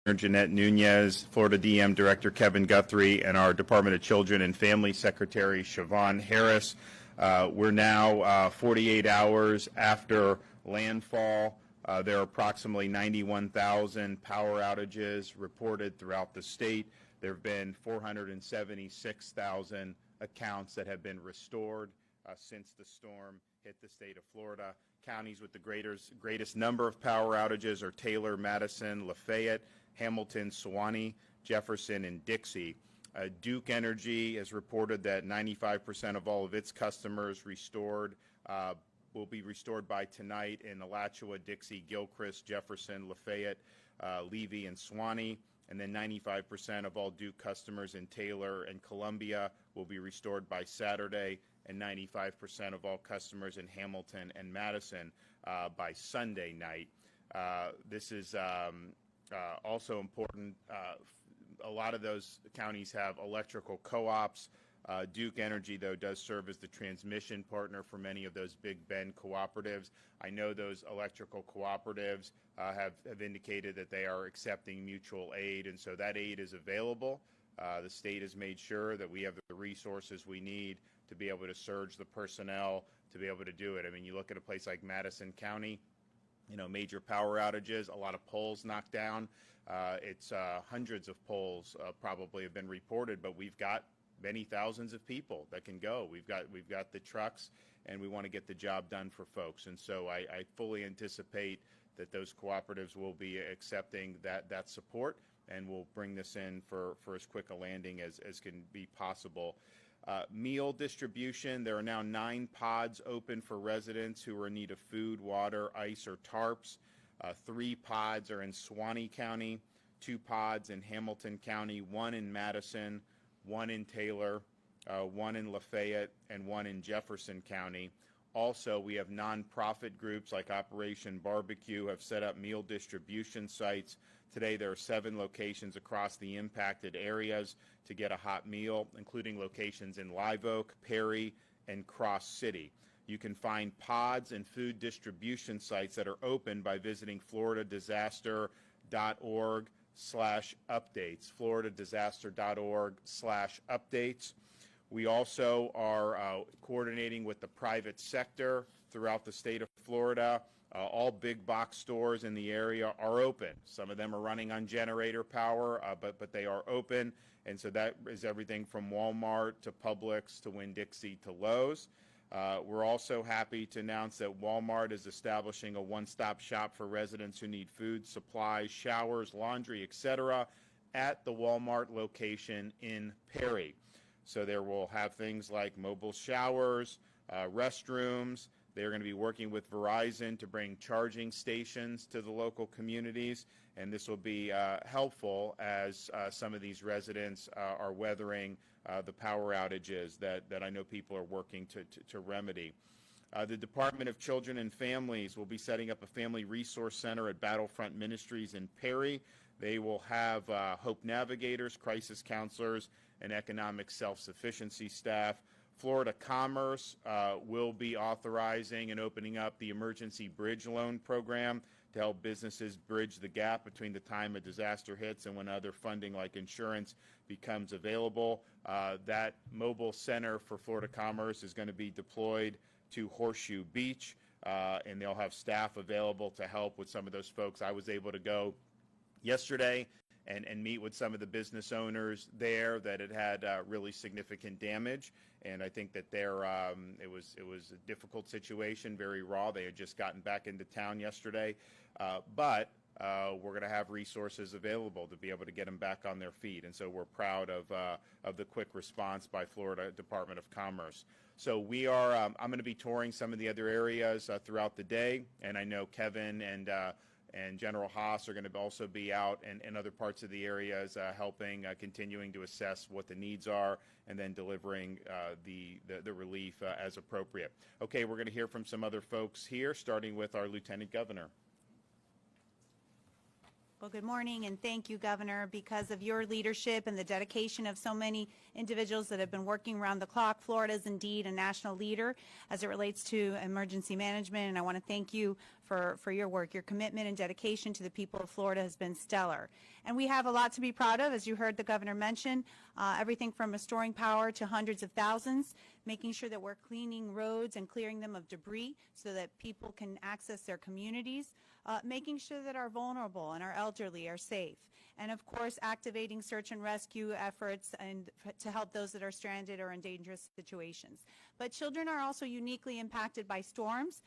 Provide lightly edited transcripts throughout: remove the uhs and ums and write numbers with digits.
Jeanette Nunez, Florida DM Director Kevin Guthrie, and our Department of Children and Family Secretary Siobhan Harris. We're now 48 hours after landfall. There are approximately 91,000 power outages reported throughout the state. There have been 476,000 accounts that have been restored since the storm hit the state of Florida. Counties with the greatest number of power outages are Taylor, Madison, Lafayette, Hamilton, Suwannee, Jefferson, and Dixie. Duke Energy has reported that 95% of all of its customers will be restored by tonight in Alachua, Dixie, Gilchrist, Jefferson, Lafayette, Levy, and Suwannee. And then 95% of all Duke customers in Taylor and Columbia will be restored by Saturday, and 95% of all customers in Hamilton and Madison by Sunday night. This is also important. A lot of those counties have electrical co-ops. Duke Energy, though, does serve as the transmission partner for many of those Big Bend cooperatives. I know those electrical cooperatives have indicated that they are accepting mutual aid, and so that aid is available. The state has made sure that we have the resources we need to be able to surge the personnel to be able to do it. I mean, you look at a place like Madison County, major power outages, a lot of poles knocked down. It's hundreds of poles probably have been reported, but we've got many thousands of people that can go. We've got the trucks, and we want to get the job done for folks. And so I fully anticipate that those cooperatives will be accepting that support, and we'll bring this in for as quick a landing as can be possible. Meal distribution, there are now 9 pods open for residents who are in need of food, water, ice, or tarps. 3 pods are in Suwannee County, 2 pods in Hamilton County, 1 in Madison, 1 in Taylor, 1 in Lafayette, and 1 in Jefferson County. Also, we have nonprofit groups like Operation Barbecue have set up meal distribution sites. Today, there are 7 locations across the impacted areas to get a hot meal, including locations in Live Oak, Perry, and Cross City. You can find pods and food distribution sites that are open by visiting floridadisaster.org/updates, floridadisaster.org/updates. We also are coordinating with the private sector throughout the state of Florida. All big box stores in the area are open. Some of them are running on generator power, but they are open. And so that is everything from Walmart to Publix to Winn-Dixie to Lowe's. We're also happy to announce that Walmart is establishing a one-stop shop for residents who need food, supplies, showers, laundry, etc. at the Walmart location in Perry. So there will have things like mobile showers, restrooms. They're going to be working with Verizon to bring charging stations to the local communities, and this will be helpful as some of these residents are weathering the power outages that I know people are working to remedy. The Department of Children and Families will be setting up a family resource center at Battlefront Ministries in Perry. They will have Hope Navigators, crisis counselors, and economic self-sufficiency staff. Florida Commerce will be authorizing and opening up the Emergency Bridge Loan Program to help businesses bridge the gap between the time a disaster hits and when other funding like insurance becomes available. That mobile center for Florida Commerce is going to be deployed to Horseshoe Beach, and they'll have staff available to help with some of those folks. I was able to go yesterday and meet with some of the business owners there that had really significant damage, and I think that it was a difficult situation, very raw. They had just gotten back into town yesterday, but we're going to have resources available to be able to get them back on their feet, and so we're proud of the quick response by Florida Department of Commerce. So we are. I'm going to be touring some of the other areas throughout the day, and I know Kevin and General Haas are going to also be out in other parts of the areas helping, continuing to assess what the needs are, and then delivering the relief as appropriate. Okay, we're going to hear from some other folks here, starting with our Lieutenant Governor. Well, good morning, and thank you, Governor. Because of your leadership and the dedication of so many individuals that have been working around the clock, Florida is indeed a national leader as it relates to emergency management, and I want to thank you for your work. Your commitment and dedication to the people of Florida has been stellar. And we have a lot to be proud of, as you heard the governor mention, everything from restoring power to hundreds of thousands, making sure that we're cleaning roads and clearing them of debris so that people can access their communities, making sure that our vulnerable and our elderly are safe, and of course activating search and rescue efforts and to help those that are stranded or in dangerous situations. But children are also uniquely impacted by storms,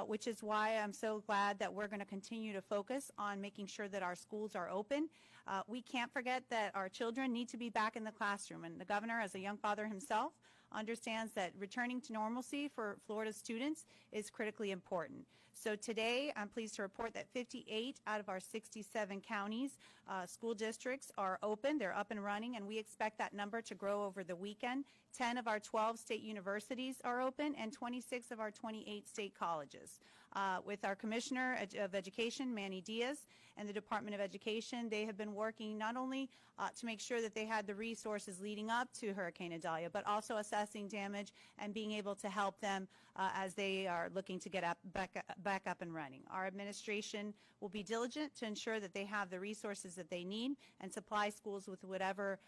which is why I'm so glad that we're going to continue to focus on making sure that our schools are open. We can't forget that our children need to be back in the classroom, and the governor, as a young father himself, understands that returning to normalcy for Florida students is critically important. So today, I'm pleased to report that 58 out of our 67 counties, school districts are open. They're up and running, and we expect that number to grow over the weekend. 10 of our 12 state universities are open, and 26 of our 28 state colleges. With our Commissioner of Education, Manny Diaz, and the Department of Education, they have been working not only to make sure that they had the resources leading up to Hurricane Idalia, but also assessing damage and being able to help them as they are looking to get back up and running. Our administration will be diligent to ensure that they have the resources that they need and supply schools with whatever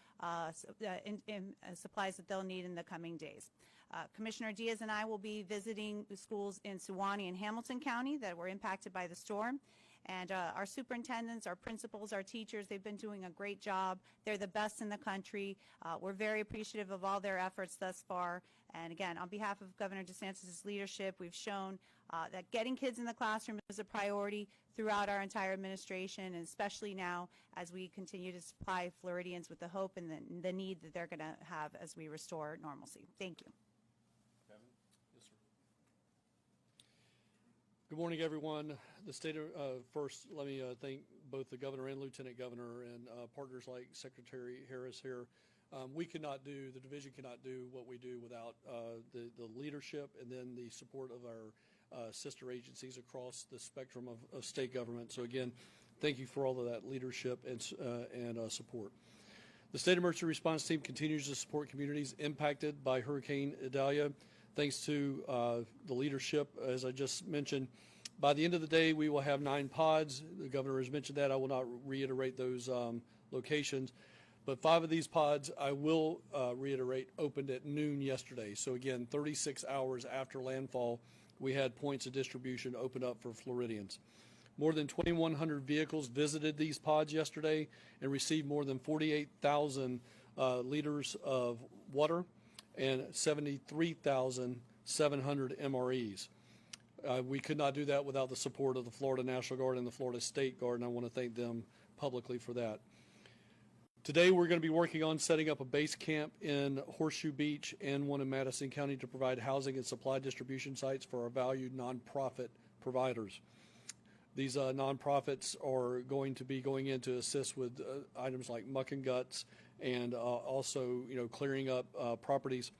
supplies that they'll need in the coming days. Commissioner Diaz and I will be visiting the schools in Suwannee and Hamilton County that were impacted by the storm. And our superintendents, our principals, our teachers, they've been doing a great job. They're the best in the country. We're very appreciative of all their efforts thus far. And again, on behalf of Governor DeSantis' leadership, we've shown that getting kids in the classroom is a priority throughout our entire administration, and especially now as we continue to supply Floridians with the hope and the need that they're going to have as we restore normalcy. Thank you. Yes, sir. Good morning, everyone. The state of, first, let me thank both the governor and lieutenant governor and partners like Secretary Harris here. The division cannot do what we do without the leadership and then the support of our sister agencies across the spectrum of state government. So again, thank you for all of that leadership and support. The State Emergency Response Team continues to support communities impacted by Hurricane Idalia. Thanks to the leadership, as I just mentioned, by the end of the day, we will have 9 pods. The governor has mentioned that. I will not reiterate those locations. But 5 of these pods, I will reiterate, opened at noon yesterday. So again, 36 hours after landfall, we had points of distribution open up for Floridians. More than 2,100 vehicles visited these pods yesterday and received more than 48,000 liters of water and 73,700 MREs. We could not do that without the support of the Florida National Guard and the Florida State Guard, and I want to thank them publicly for that. Today we're going to be working on setting up a base camp in Horseshoe Beach and one in Madison County to provide housing and supply distribution sites for our valued nonprofit providers. These nonprofits are going to be going in to assist with items like muck and guts and also, clearing up properties.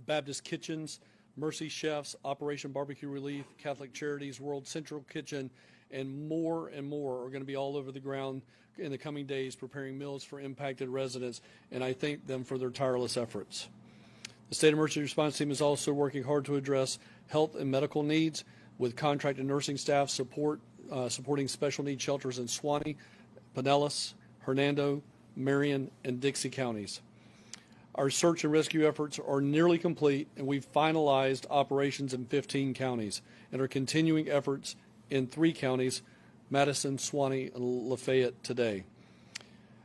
Baptist Kitchens, Mercy Chefs, Operation Barbecue Relief, Catholic Charities, World Central Kitchen, and more are going to be all over the ground in the coming days preparing meals for impacted residents, and I thank them for their tireless efforts. The State Emergency Response Team is also working hard to address health and medical needs with contracted nursing staff supporting special needs shelters in Suwannee, Pinellas, Hernando, Marion, and Dixie counties. Our search and rescue efforts are nearly complete, and we've finalized operations in 15 counties and are continuing efforts in 3 counties, Madison, Suwannee, and Lafayette today.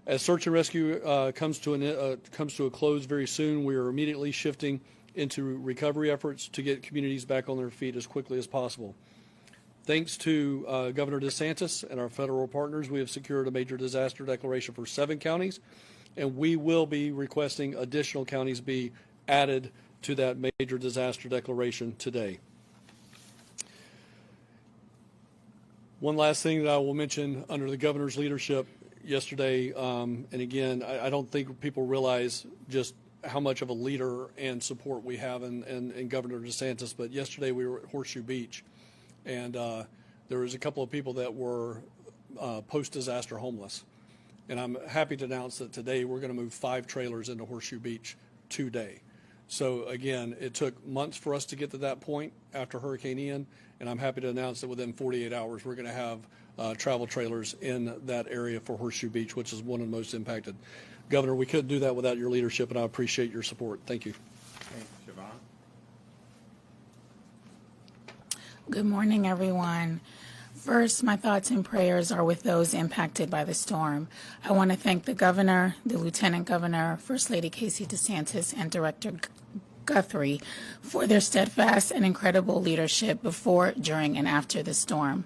As search and rescue comes to a close very soon, we are immediately shifting into recovery efforts to get communities back on their feet as quickly as possible. Thanks to Governor DeSantis and our federal partners, we have secured a major disaster declaration for 7 counties, and we will be requesting additional counties be added to that major disaster declaration today. One last thing that I will mention under the governor's leadership yesterday, and again, I don't think people realize just how much of a leader and support we have in Governor DeSantis, but yesterday we were at Horseshoe Beach, and there was a couple of people that were post-disaster homeless. And I'm happy to announce that today we're going to move 5 trailers into Horseshoe Beach today. So again, it took months for us to get to that point after Hurricane Ian, and I'm happy to announce that within 48 hours, we're going to have travel trailers in that area for Horseshoe Beach, which is one of the most impacted. Governor, we couldn't do that without your leadership, and I appreciate your support. Thank you. Okay, Siobhan? Good morning, everyone. First, my thoughts and prayers are with those impacted by the storm. I want to thank the governor, the lieutenant governor, First Lady Casey DeSantis, and Director Guthrie for their steadfast and incredible leadership before, during, and after the storm.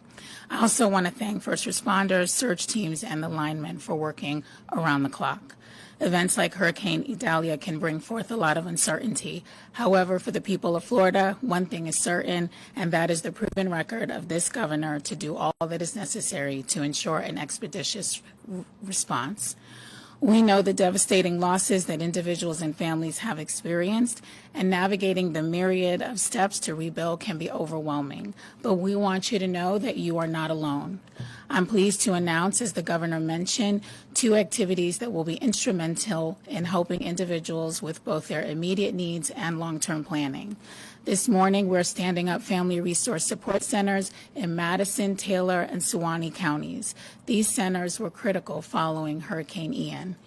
I also want to thank first responders, search teams, and the linemen for working around the clock. Events like Hurricane Idalia can bring forth a lot of uncertainty. However, for the people of Florida, one thing is certain, and that is the proven record of this governor to do all that is necessary to ensure an expeditious response. We know the devastating losses that individuals and families have experienced, and navigating the myriad of steps to rebuild can be overwhelming. But we want you to know that you are not alone. I'm pleased to announce, as the governor mentioned, 2 activities that will be instrumental in helping individuals with both their immediate needs and long-term planning. This morning, we're standing up family resource support centers in Madison, Taylor, and Suwannee counties. These centers were critical following Hurricane Ian.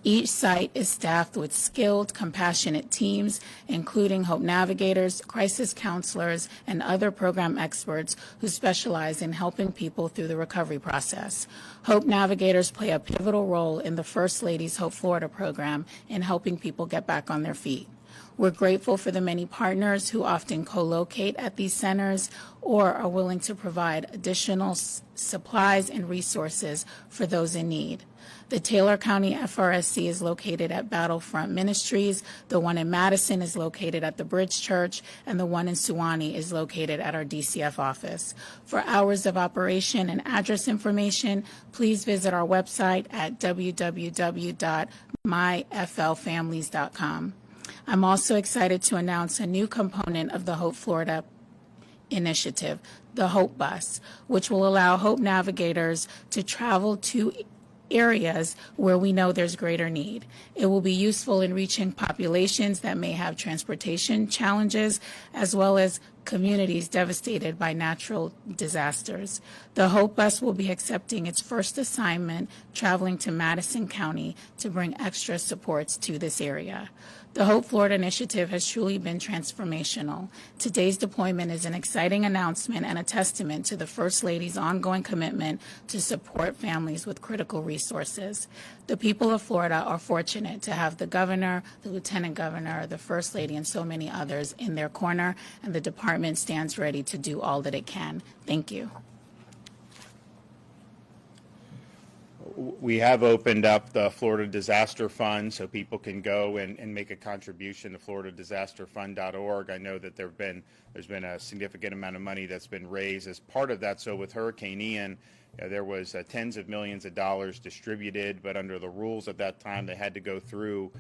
Each site is staffed with skilled, compassionate teams, including Hope Navigators, crisis counselors, and other program experts who specialize in helping people through the recovery process. Hope Navigators play a pivotal role in the First Lady's Hope Florida program in helping people get back on their feet. We're grateful for the many partners who often co-locate at these centers or are willing to provide additional supplies and resources for those in need. The Taylor County FRSC is located at Battlefront Ministries, the one in Madison is located at the Bridge Church, and the one in Suwannee is located at our DCF office. For hours of operation and address information, please visit our website at www.myflfamilies.com. I'm also excited to announce a new component of the Hope Florida initiative, the Hope Bus, which will allow Hope Navigators to travel to areas where we know there's greater need. It will be useful in reaching populations that may have transportation challenges, as well as communities devastated by natural disasters. The Hope Bus will be accepting its first assignment, traveling to Madison County to bring extra supports to this area. The Hope Florida initiative has truly been transformational. Today's deployment is an exciting announcement and a testament to the First Lady's ongoing commitment to support families with critical resources. The people of Florida are fortunate to have the governor, the lieutenant governor, the First Lady, and so many others in their corner, and the department stands ready to do all that it can. Thank you. We have opened up the Florida Disaster Fund so people can go and make a contribution to floridadisasterfund.org. I know that there's been a significant amount of money that's been raised as part of that. So with Hurricane Ian, there was tens of millions of dollars distributed, but under the rules at that time, they had to go through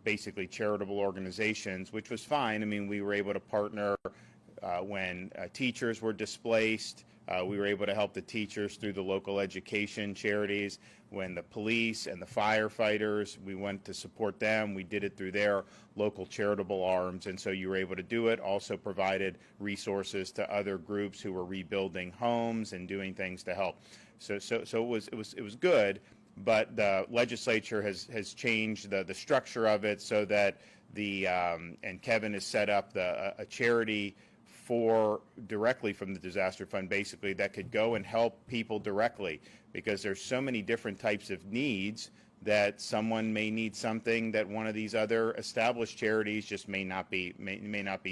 basically charitable organizations, which was fine. I mean, we were able to partner when teachers were displaced. We were able to help the teachers through the local education charities. When the police and the firefighters, we went to support them. We did it through their local charitable arms, and so you were able to do it. Also provided resources to other groups who were rebuilding homes and doing things to help. So it was good, but the legislature has changed the structure of it so that and Kevin has set up a charity directly from the disaster fund, basically, that could go and help people directly, because there's so many different types of needs that someone may need something that one of these other established charities just may not be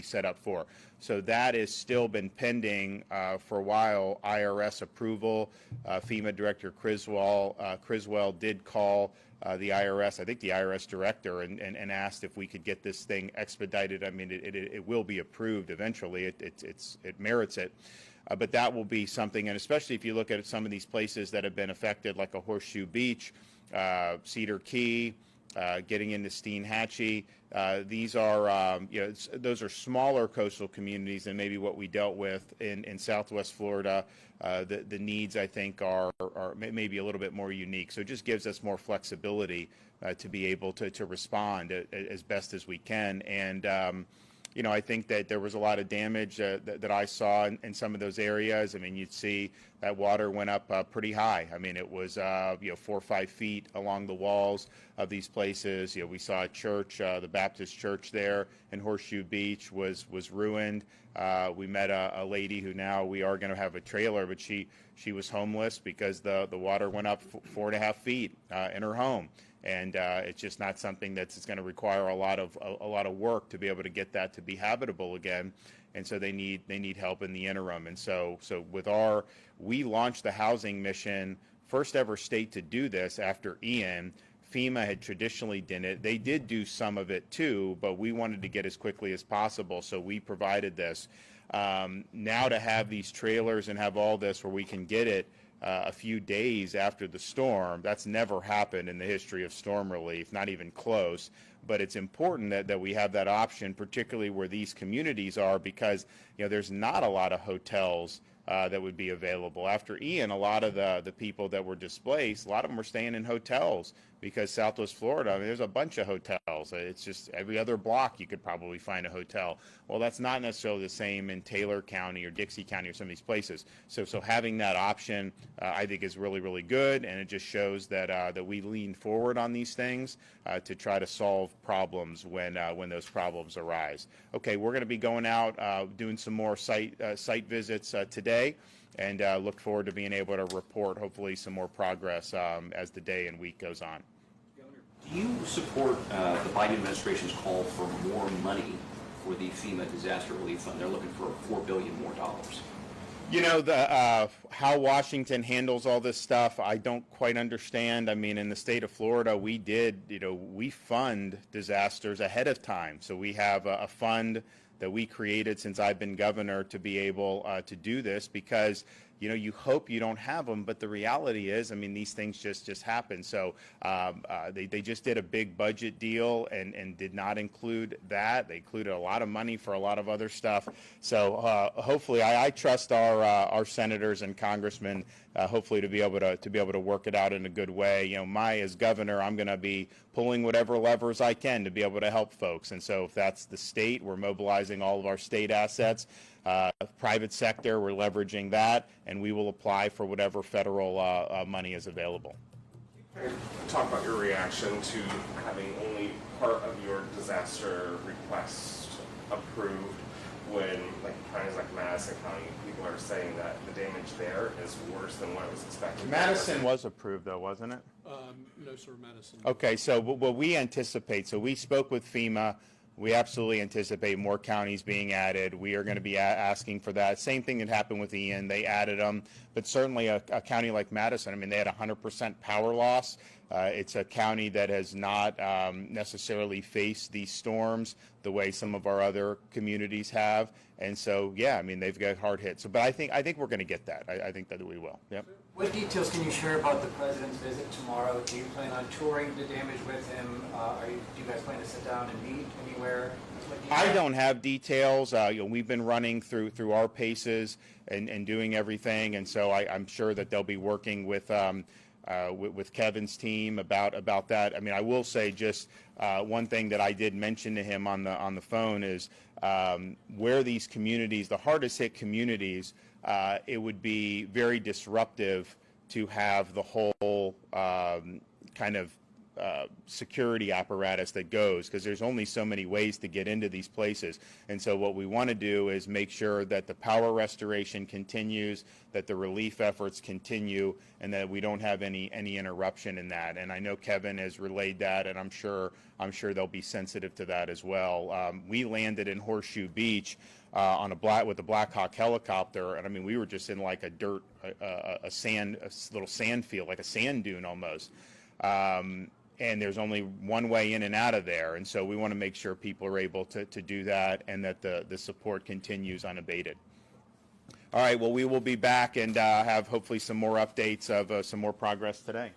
set up for. So that has still been pending for a while. IRS approval. FEMA Director Criswell did call the IRS, I think the IRS director, and asked if we could get this thing expedited. I mean, it will be approved eventually. It merits it. But that will be something, and especially if you look at some of these places that have been affected, like a Horseshoe Beach, Cedar Key, getting into Steinhatchee. These are, those are smaller coastal communities than maybe what we dealt with in Southwest Florida. The needs, I think, are maybe a little bit more unique. So it just gives us more flexibility to be able to respond as best as we can. And I think that there was a lot of damage that I saw in some of those areas. I mean, you'd see that water went up pretty high. I mean, it was 4 or 5 feet along the walls of these places. We saw a church, the Baptist church there in Horseshoe Beach was ruined. We met a lady who now we are going to have a trailer, but she was homeless because the water went up 4.5 feet in her home. And it's just not something that's going to require a lot of work to be able to get that to be habitable again. And so they need help in the interim. And so we launched the housing mission, first ever state to do this after Ian. FEMA had traditionally done it. They did do some of it too, but we wanted to get as quickly as possible, so we provided this. Now to have these trailers and have all this where we can get it a few days after the storm, that's never happened in the history of storm relief, not even close. But it's important that we have that option, particularly where these communities are, because there's not a lot of hotels that would be available. After Ian, a lot of the people that were displaced, a lot of them were staying in hotels because Southwest Florida, I mean, there's a bunch of hotels. It's just every other block you could probably find a hotel. Well, that's not necessarily the same in Taylor County or Dixie County or some of these places. So having that option, I think, is really, really good, and it just shows that we lean forward on these things to try to solve problems when those problems arise. Okay, we're going to be going out doing some more site visits today, and look forward to being able to report hopefully some more progress as the day and week goes on. Do you support the Biden administration's call for more money for the FEMA Disaster Relief Fund? They're looking for $4 billion more. How Washington handles all this stuff, I don't quite understand. I mean, in the state of Florida, we fund disasters ahead of time. So we have a fund that we created since I've been governor to be able to do this, because you hope you don't have them, but the reality is, I mean, these things just happen. So they just did a big budget deal and did not include that. They included a lot of money for a lot of other stuff. So hopefully, I trust our senators and congressmen, hopefully to be able to work it out in a good way. As governor, I'm going to be pulling whatever levers I can to be able to help folks. And so if that's the state, we're mobilizing all of our state assets. Private sector, we're leveraging that, and we will apply for whatever federal money is available. Talk about your reaction to having only part of your disaster request approved when, counties like Madison County, people are saying that the damage there is worse than what was expected. Madison was approved, though, wasn't it? No, sir, Madison. Okay, so what we anticipate, so we spoke with FEMA. We absolutely anticipate more counties being added. We are going to be asking for that. Same thing that happened with Ian. They added them. But certainly a county like Madison, I mean, they had 100% power loss. It's a county that has not necessarily faced these storms the way some of our other communities have. And so, yeah, I mean, they've got hard hits. So, but I think we're going to get that. I think that we will. Yep. What details can you share about the president's visit tomorrow? Do you plan on touring the damage with him? Do you guys plan to sit down and meet anywhere? I don't have details. We've been running through our paces and doing everything, and so I'm sure that they'll be working with Kevin's team about that. I mean, I will say just one thing that I did mention to him on the phone is where these communities, the hardest hit communities, it would be very disruptive to have the whole kind of security apparatus that goes, because there's only so many ways to get into these places. And so what we want to do is make sure that the power restoration continues, that the relief efforts continue, and that we don't have any interruption in that. And I know Kevin has relayed that, and I'm sure they'll be sensitive to that as well. We landed in Horseshoe Beach with a Black Hawk helicopter, and I mean, we were just in like a little sand field, like a sand dune almost. And there's only one way in and out of there, and so we want to make sure people are able to do that, and that the support continues unabated. All right, well, we will be back and have hopefully some more updates of some more progress today.